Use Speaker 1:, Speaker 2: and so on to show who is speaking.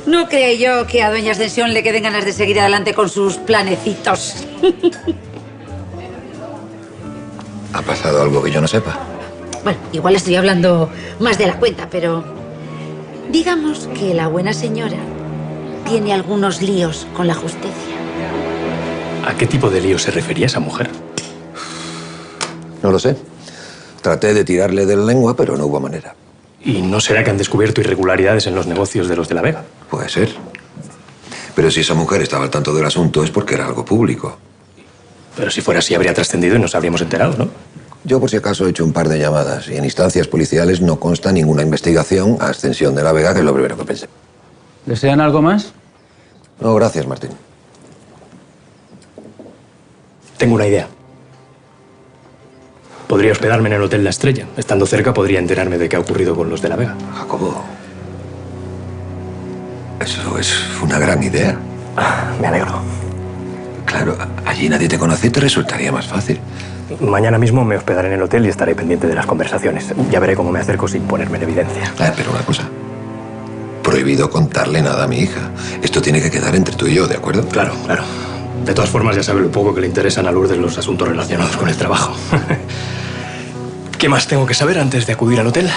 Speaker 1: No creo yo que a doña Ascensión le queden ganas de seguir adelante con sus planecitos.
Speaker 2: ¿Ha pasado algo que yo no sepa?
Speaker 1: Bueno, igual estoy hablando más de la cuenta, pero digamos que la buena señora tiene algunos líos con la justicia.
Speaker 3: ¿A qué tipo de lío se refería esa mujer?
Speaker 2: No lo sé. Traté de tirarle de la lengua, pero no hubo manera.
Speaker 3: ¿Y no será que han descubierto irregularidades en los negocios de los de la Vega?
Speaker 2: Puede ser. Pero si esa mujer estaba al tanto del asunto es porque era algo público.
Speaker 3: Pero si fuera así habría trascendido y nos habríamos enterado, ¿no?
Speaker 2: Yo por si acaso he hecho un par de llamadas y en instancias policiales no consta ninguna investigación a Ascensión de la Vega, que es lo primero que pensé.
Speaker 4: ¿Desean algo más?
Speaker 2: No, gracias, Martín.
Speaker 3: Tengo una idea. Podría hospedarme en el Hotel La Estrella. Estando cerca podría enterarme de qué ha ocurrido con los de la Vega.
Speaker 2: Jacobo, eso es una gran idea.
Speaker 3: Me alegro.
Speaker 2: Claro, allí nadie te conoce y te resultaría más fácil.
Speaker 3: Mañana mismo me hospedaré en el hotel y estaré pendiente de las conversaciones. Ya veré cómo me acerco sin ponerme en evidencia.
Speaker 2: Pero una cosa. Prohibido contarle nada a mi hija. Esto tiene que quedar entre tú y yo, ¿de acuerdo?
Speaker 3: Claro, claro. De todas formas, ya sabe lo poco que le interesan a Lourdes los asuntos relacionados con el trabajo. ¿Qué más tengo que saber antes de acudir al hotel?